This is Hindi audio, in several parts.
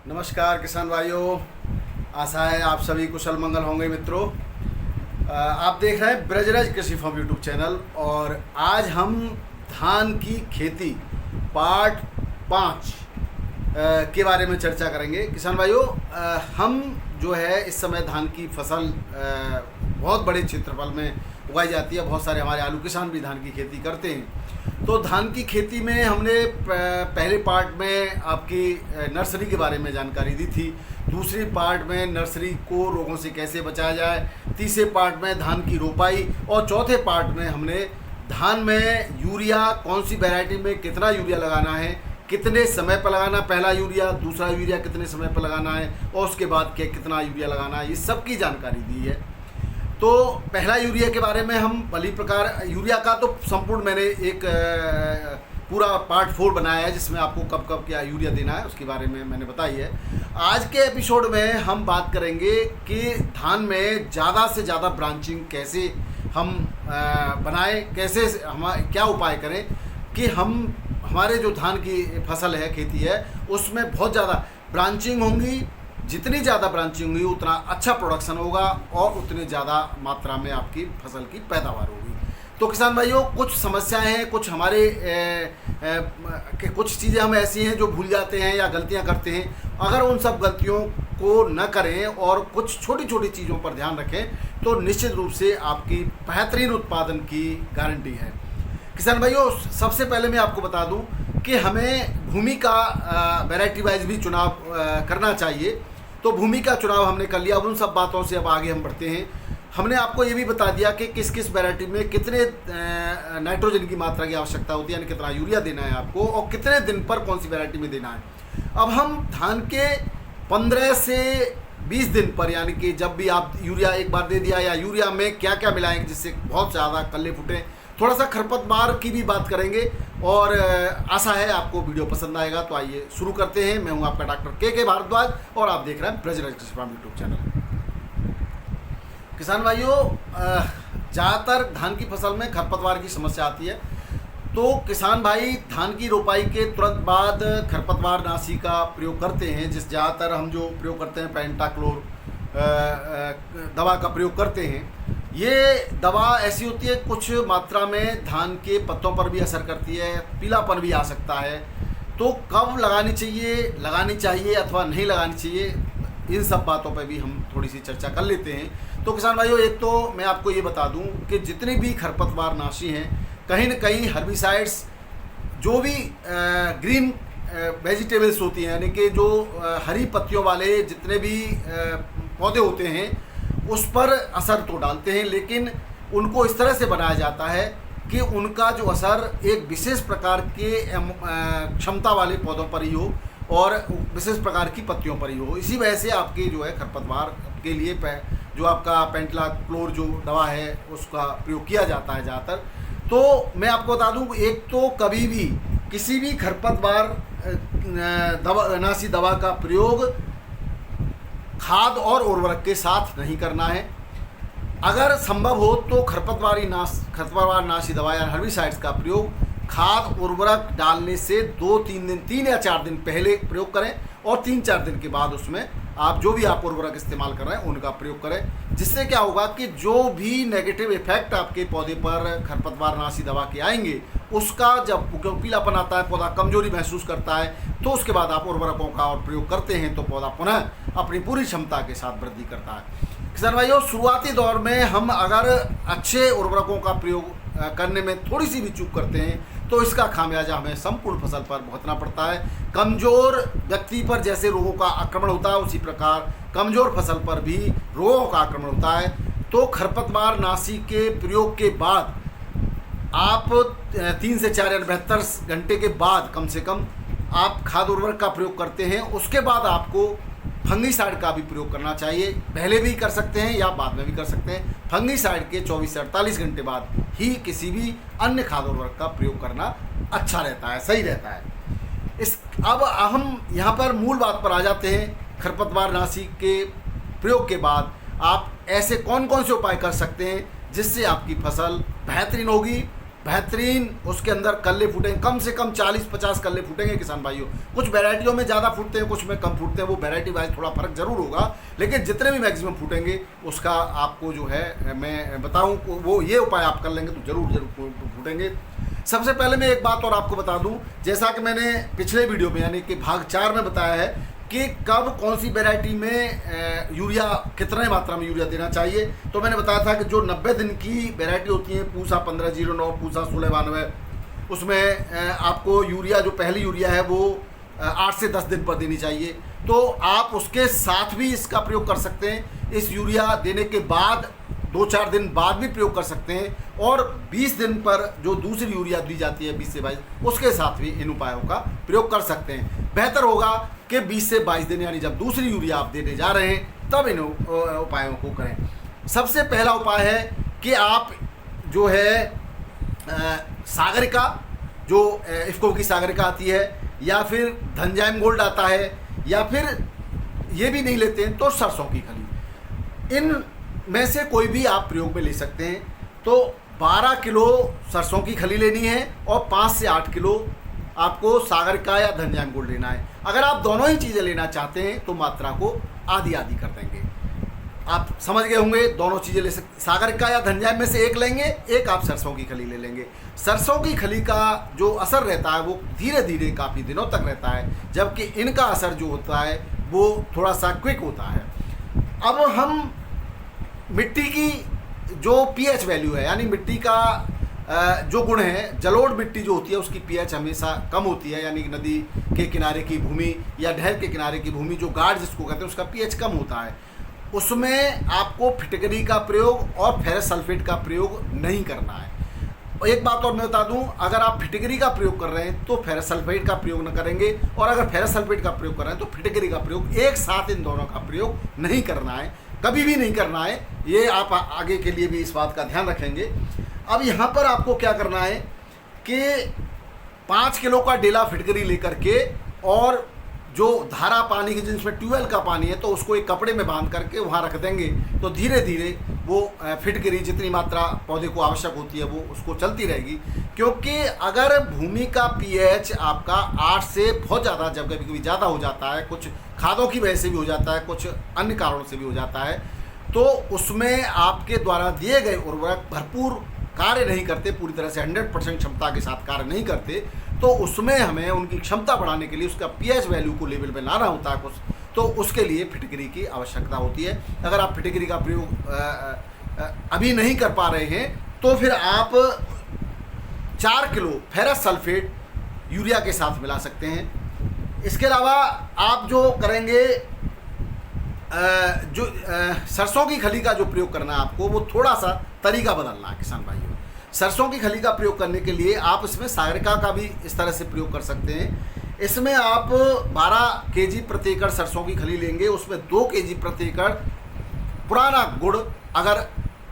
नमस्कार किसान भाइयों। आशा है आप सभी कुशल मंगल होंगे मित्रों। आप देख रहे हैं ब्रजराज कृषि फार्म यूट्यूब चैनल और आज हम धान की खेती पार्ट 5 के बारे में चर्चा करेंगे। किसान भाइयों, हम जो है इस समय धान की फसल बहुत बड़े क्षेत्रफल में उगाई जाती है। बहुत सारे हमारे आलू किसान भी धान की खेती करते हैं। तो धान की खेती में हमने पहले पार्ट में आपकी नर्सरी के बारे में जानकारी दी थी। दूसरी पार्ट में नर्सरी को रोगों से कैसे बचाया जाए। तीसरे पार्ट में धान की रोपाई और चौथे पार्ट में हमने धान में यूरिया कौन सी वैरायटी में कितना यूरिया लगाना है, कितने समय पर लगाना, पहला यूरिया दूसरा यूरिया कितने समय पर लगाना है और उसके बाद क्या कितना यूरिया लगाना है, ये सब की जानकारी दी है। तो पहला यूरिया के बारे में हम भली प्रकार यूरिया का तो संपूर्ण मैंने एक पूरा पार्ट 4 बनाया है जिसमें आपको कब कब क्या यूरिया देना है उसके बारे में मैंने बताई है। आज के एपिसोड में हम बात करेंगे कि धान में ज़्यादा से ज़्यादा ब्रांचिंग कैसे हम बनाएं, कैसे हम क्या उपाय करें कि हम हमारे जो धान की फसल है, खेती है, उसमें बहुत ज़्यादा ब्रांचिंग होंगी। जितनी ज़्यादा ब्रांचिंग होगी उतना अच्छा प्रोडक्शन होगा और उतनी ज़्यादा मात्रा में आपकी फसल की पैदावार होगी। तो किसान भाइयों, कुछ समस्याएं हैं, कुछ हमारे कुछ चीज़ें हम ऐसी हैं जो भूल जाते हैं या गलतियां करते हैं। अगर उन सब गलतियों को न करें और कुछ छोटी छोटी चीज़ों पर ध्यान रखें तो निश्चित रूप से आपकी बेहतरीन उत्पादन की गारंटी है। किसान भाइयों, सबसे पहले मैं आपको बता दूं कि हमें भूमि का वैरायटी वाइज भी चुनाव करना चाहिए। तो भूमि का चुनाव हमने कर लिया। अब उन सब बातों से अब आगे हम बढ़ते हैं। हमने आपको ये भी बता दिया कि किस किस वैरायटी में कितने नाइट्रोजन की मात्रा की आवश्यकता होती है, यानी कितना यूरिया देना है आपको और कितने दिन पर कौन सी वैरायटी में देना है। अब हम धान के 15 से 20 दिन पर, यानी कि जब भी आप यूरिया एक बार दे दिया, या यूरिया में क्या क्या मिलाएंगे जिससे बहुत ज़्यादा कल्ले फूटें, थोड़ा सा खरपतवार की भी बात करेंगे और आशा है आपको वीडियो पसंद आएगा। तो आइए शुरू करते हैं। मैं हूं आपका डॉक्टर के भारद्वाज और आप देख रहे हैं ब्रजराज कृषि फार्म यूट्यूब चैनल। किसान भाइयों, ज़्यादातर धान की फसल में खरपतवार की समस्या आती है। तो किसान भाई धान की रोपाई के तुरंत बाद खरपतवार नाशी का प्रयोग करते हैं। ज़्यादातर हम जो प्रयोग करते हैं पेंटाक्लोर दवा का प्रयोग करते हैं। ये दवा ऐसी होती है कुछ मात्रा में धान के पत्तों पर भी असर करती है, पीलापन भी आ सकता है। तो कब लगानी चाहिए अथवा नहीं लगानी चाहिए, इन सब बातों पर भी हम थोड़ी सी चर्चा कर लेते हैं। तो किसान भाइयों, एक तो मैं आपको ये बता दूं कि जितनी भी खरपतवार नाशी हैं, कहीं न कहीं हर्बिसाइड्स जो भी ग्रीन वेजिटेबल्स होती हैं, यानी कि जो हरी पत्तियों वाले जितने भी पौधे होते हैं उस पर असर तो डालते हैं, लेकिन उनको इस तरह से बनाया जाता है कि उनका जो असर एक विशेष प्रकार के क्षमता वाले पौधों पर ही हो और विशेष प्रकार की पत्तियों पर ही हो। इसी वजह से आपके जो है खरपतवार के लिए जो आपका पेंटाक्लोर जो दवा है उसका प्रयोग किया जाता है ज़्यादातर। तो मैं आपको बता दूं, एक तो कभी भी किसी भी खरपतवार नाशी दवा का प्रयोग खाद और उर्वरक के साथ नहीं करना है। अगर संभव हो तो खरपतवार नाशी दवा या हर्बिसाइड्स का प्रयोग खाद उर्वरक डालने से 3 या 4 दिन पहले प्रयोग करें और 3-4 दिन के बाद उसमें आप जो भी आप उर्वरक इस्तेमाल कर रहे हैं उनका प्रयोग करें। जिससे क्या होगा कि जो भी नेगेटिव इफेक्ट आपके पौधे पर खरपतवार नाशी दवा के आएंगे, उसका जब पीलापन आता है, पौधा कमजोरी महसूस करता है, तो उसके बाद आप उर्वरकों का और प्रयोग करते हैं तो पौधा पुनः अपनी पूरी क्षमता के साथ वृद्धि करता है। किसान भाइयों, शुरुआती दौर में हम अगर अच्छे उर्वरकों का प्रयोग करने में थोड़ी सी भी चूक करते हैं तो इसका खामियाजा हमें संपूर्ण फसल पर भुगतना पड़ता है। कमज़ोर व्यक्ति पर जैसे रोगों का आक्रमण होता है, उसी प्रकार कमज़ोर फसल पर भी रोगों का आक्रमण होता है। तो खरपतवार नाशी के प्रयोग के बाद आप 3 से 4 या 72 घंटे के बाद कम से कम आप खाद उर्वरक का प्रयोग करते हैं। उसके बाद आपको फंगीसाइड का भी प्रयोग करना चाहिए। पहले भी कर सकते हैं या बाद में भी कर सकते हैं। फंगीसाइड के 24 से 48 घंटे बाद ही किसी भी अन्य खाद उर्वरक का प्रयोग करना अच्छा रहता है, सही रहता है। अब हम यहाँ पर मूल बात पर आ जाते हैं। खरपतवार नाशी के प्रयोग के बाद आप ऐसे कौन कौन से उपाय कर सकते हैं जिससे आपकी फसल बेहतरीन होगी, बेहतरीन उसके अंदर कल्ले फूटेंगे, कम से कम 40-50 कल्ले फूटेंगे किसान भाइयों। कुछ वैरायटियों में ज़्यादा फूटते हैं, कुछ में कम फूटते हैं, वो वैरायटी वाइज थोड़ा फर्क जरूर होगा, लेकिन जितने भी मैक्सिमम फूटेंगे उसका आपको जो है मैं बताऊं, वो ये उपाय आप कर लेंगे तो जरूर फूटेंगे। सबसे पहले मैं एक बात और आपको बता दूं, जैसा कि मैंने पिछले वीडियो में यानी कि भाग 4 में बताया है कि कब कौन सी वैरायटी में यूरिया, कितने मात्रा में यूरिया देना चाहिए। तो मैंने बताया था कि जो 90 दिन की वैरायटी होती है, पूसा 1509, पूसा 1692, उसमें आपको यूरिया, जो पहली यूरिया है वो 8 से 10 दिन पर देनी चाहिए। तो आप उसके साथ भी इसका प्रयोग कर सकते हैं। इस यूरिया देने के बाद 2-4 दिन बाद भी प्रयोग कर सकते हैं, और 20 दिन पर जो दूसरी यूरिया दी जाती है 20 से 22, उसके साथ भी इन उपायों का प्रयोग कर सकते हैं। बेहतर होगा कि 20 से 22 दिन यानी जब दूसरी यूरिया आप देने जा रहे हैं तब इन उपायों को करें। सबसे पहला उपाय है कि आप जो है सागरिका, जो इफ्को की सागरिका आती है, या फिर धनजाइम गोल्ड आता है, या फिर ये भी नहीं लेते हैं तो सरसों की खली, इन में से कोई भी आप प्रयोग में ले सकते हैं। तो 12 किलो सरसों की खली लेनी है और 5 से 8 किलो आपको सागरिका या धनजाइम गोल्ड लेना है। अगर आप दोनों ही चीज़ें लेना चाहते हैं तो मात्रा को आधी आधी कर देंगे। आप समझ गए होंगे, दोनों चीज़ें ले सकते, सागरिका या धनजाइम में से एक लेंगे, एक आप सरसों की खली ले लेंगे। सरसों की खली का जो असर रहता है वो धीरे धीरे काफ़ी दिनों तक रहता है, जबकि इनका असर जो होता है वो थोड़ा सा क्विक होता है। अब हम मिट्टी की जो पीएच वैल्यू है, यानी मिट्टी का जो गुण है, जलोढ़ मिट्टी जो होती है उसकी पीएच हमेशा कम होती है, यानी नदी के किनारे की भूमि या नहर के किनारे की भूमि, जो गाढ़ जिसको कहते हैं, उसका पीएच कम होता है। उसमें आपको फिटकरी का प्रयोग और फेरस सल्फेट का प्रयोग नहीं करना है। और एक बात और मैं बता दूं, अगर आप फिटकरी का प्रयोग कर रहे हैं तो फेरस सल्फेट का प्रयोग न करेंगे, और अगर फेरस सल्फेट का प्रयोग कर रहे हैं तो फिटकरी का प्रयोग, एक साथ इन दोनों का प्रयोग नहीं करना है, कभी भी नहीं करना है। ये आप आगे के लिए भी इस बात का ध्यान रखेंगे। अब यहाँ पर आपको क्या करना है कि 5 किलो का डेला फिटकरी लेकर के, और जो धारा पानी की, जिसमें ट्यूबवेल का पानी है, तो उसको एक कपड़े में बांध करके वहाँ रख देंगे, तो धीरे धीरे वो फिटकरी जितनी मात्रा पौधे को आवश्यक होती है वो उसको चलती रहेगी। क्योंकि अगर भूमि का पीएच आपका 8 से बहुत ज़्यादा, जब कभी कभी ज़्यादा हो जाता है, कुछ खादों की वजह से भी हो जाता है, कुछ अन्य कारणों से भी हो जाता है, तो उसमें आपके द्वारा दिए गए उर्वरक भरपूर कार्य नहीं करते, पूरी तरह से 100% क्षमता के साथ कार्य नहीं करते, तो उसमें हमें उनकी क्षमता बढ़ाने के लिए उसका पीएच वैल्यू को लेवल पे लाना होता है कुछ, तो उसके लिए फिटकरी की आवश्यकता होती है। अगर आप फिटकरी का प्रयोग अभी नहीं कर पा रहे हैं तो फिर आप 4 किलो फेरस सल्फेट यूरिया के साथ मिला सकते हैं। इसके अलावा आप जो करेंगे, जो सरसों की खली का जो प्रयोग करना है आपको, वो थोड़ा सा तरीका बदलना है किसान भाइयों। सरसों की खली का प्रयोग करने के लिए आप इसमें सागरिका का भी इस तरह से प्रयोग कर सकते हैं। इसमें आप 12 केजी प्रति एकड़ सरसों की खली लेंगे, उसमें 2 केजी प्रति एकड़ पुराना गुड़, अगर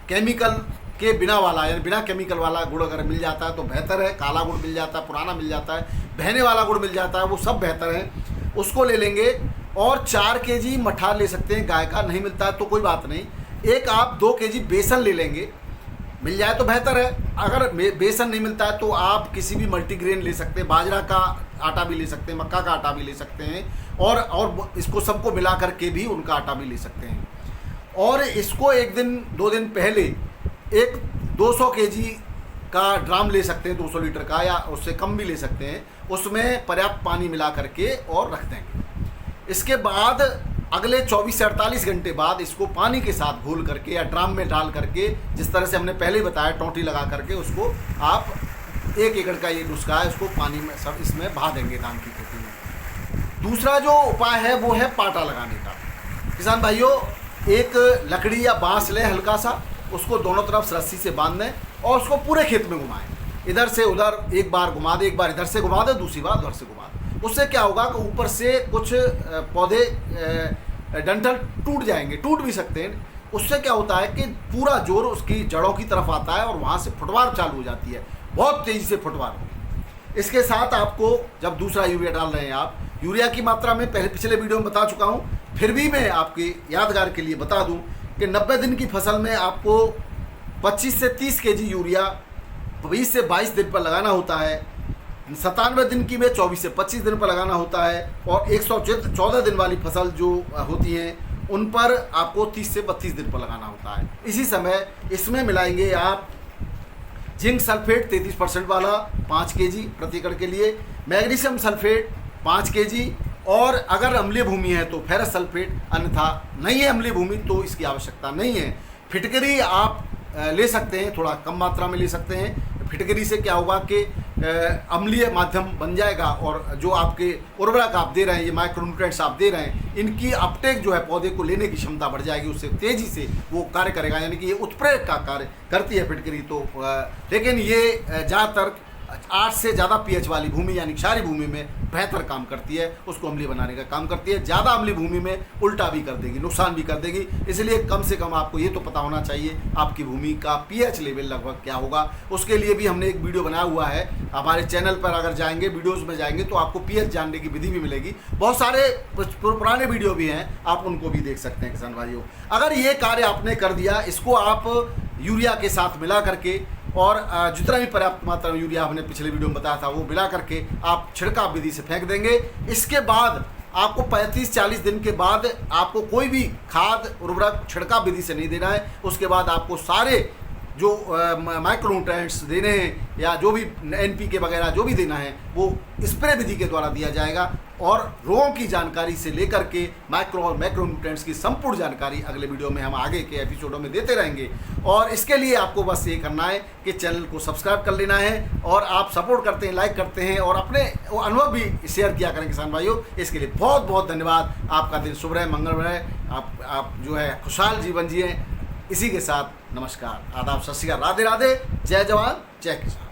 केमिकल के बिना वाला यानी बिना केमिकल वाला गुड़ अगर मिल जाता है तो बेहतर है। काला गुड़ मिल जाता है, पुराना मिल जाता है, बहने वाला गुड़ मिल जाता है, वो सब बेहतर है, उसको ले लेंगे। और 4 केजी मठा ले सकते हैं, गाय का नहीं मिलता है तो कोई बात नहीं। एक आप 2 केजी बेसन ले लेंगे, मिल जाए तो बेहतर है। अगर बेसन नहीं मिलता है तो आप किसी भी मल्टीग्रेन ले सकते हैं, बाजरा का आटा भी ले सकते हैं, मक्का का आटा भी ले सकते हैं, और इसको सबको मिला करके भी उनका आटा भी ले सकते हैं। और इसको 1 दिन 2 दिन पहले एक 200 केजी का ड्राम ले सकते हैं, 200 लीटर का, या उससे कम भी ले सकते हैं, उसमें पर्याप्त पानी मिला करके और रख देंगे। इसके बाद अगले 24 से 48 घंटे बाद इसको पानी के साथ घोल करके या ड्राम में डाल करके, जिस तरह से हमने पहले ही बताया, टोंटी लगा करके उसको आप 1 एकड़ का ये नुस्खा है, उसको पानी में सब इसमें बहा देंगे धान की खेती में। दूसरा जो उपाय है वो है पाटा लगाने का। किसान भाइयों, एक लकड़ी या बांस लें हल्का सा, उसको दोनों तरफ रस्सी से बांध दें और उसको पूरे खेत में घुमाएं, इधर से उधर एक बार घुमा दे, एक बार इधर से घुमा दे, दूसरी बार उधर से घुमा दे। उससे क्या होगा कि ऊपर से कुछ पौधे डंठल टूट जाएंगे, टूट भी सकते हैं। उससे क्या होता है कि पूरा जोर उसकी जड़ों की तरफ आता है और वहाँ से फुटवार चालू हो जाती है, बहुत तेज़ी से फुटवार होगी। इसके साथ आपको जब दूसरा यूरिया डाल रहे हैं, आप यूरिया की मात्रा में पहले पिछले वीडियो में बता चुका हूँ, फिर भी मैं आपकी यादगार के लिए बता दूँ कि 90 दिन की फसल में आपको 25 से 30 केजी यूरिया 20 से 22 दिन पर लगाना होता है, 97 दिन की में 24 से 25 दिन पर लगाना होता है, और 114 दिन वाली फसल जो होती हैं उन पर आपको 30 से 32 दिन पर लगाना होता है। इसी समय इसमें मिलाएंगे आप जिंक सल्फेट 33% वाला 5 kg प्रति एकड़ के लिए, मैग्नीशियम सल्फेट 5 kg, और अगर अम्लीय भूमि है तो फेरस सल्फेट, अन्यथा नहीं है अम्लीय भूमि तो इसकी आवश्यकता नहीं है। फिटकरी आप ले सकते हैं, थोड़ा कम मात्रा में ले सकते हैं। फिटकरी से क्या होगा कि अम्लीय माध्यम बन जाएगा, और जो आपके उर्वरक आप दे रहे हैं, ये माइक्रोन्यूट्रिएंट्स आप दे रहे हैं, इनकी अपटेक जो है पौधे को लेने की क्षमता बढ़ जाएगी, उससे तेज़ी से वो कार्य करेगा, यानी कि ये उत्प्रेरक का कार्य करती है फिटकरी। तो लेकिन ये ज़्यादातर 8 से ज़्यादा pH वाली भूमि यानी क्षारीय भूमि में बेहतर काम करती है, उसको अम्लीय बनाने का काम करती है। ज़्यादा अम्लीय भूमि में उल्टा भी कर देगी, नुकसान भी कर देगी। इसलिए कम से कम आपको ये तो पता होना चाहिए आपकी भूमि का pH लेवल लगभग क्या होगा। उसके लिए भी हमने एक वीडियो बनाया हुआ है, हमारे चैनल पर अगर जाएंगे, वीडियोज़ में जाएंगे तो आपको pH जानने की विधि भी मिलेगी। बहुत सारे पुराने वीडियो भी हैं, आप उनको भी देख सकते हैं किसान भाइयों। अगर ये कार्य आपने कर दिया, इसको आप यूरिया के साथ मिला करके, और जितना भी पर्याप्त मात्रा में यूरिया हमने पिछले वीडियो में बताया था वो मिला करके आप छिड़काव विधि से फेंक देंगे। इसके बाद आपको 35-40 दिन के बाद आपको कोई भी खाद उर्वरक छिड़काव विधि से नहीं देना है। उसके बाद आपको सारे जो माइक्रोन्यूट्रिएंट्स देने हैं या जो भी NPK वगैरह जो भी देना है वो स्प्रे विधि के द्वारा दिया जाएगा, और रोगों की जानकारी से लेकर के माइक्रो और मैक्रोन्यूट्रिएंट्स की संपूर्ण जानकारी अगले वीडियो में हम आगे के एपिसोडों में देते रहेंगे। और इसके लिए आपको बस ये करना है कि चैनल को सब्सक्राइब कर लेना है, और आप सपोर्ट करते हैं, लाइक करते हैं, और अपने अनुभव भी शेयर किया करें किसान भाइयों। इसके लिए बहुत बहुत धन्यवाद। आपका दिन शुभ रहे, मंगल रहे, आप जो है खुशहाल जीवन जिए। इसी के साथ नमस्कार, आदाब, सत श्री अकाल, राधे राधे, जय जवान जय किसान।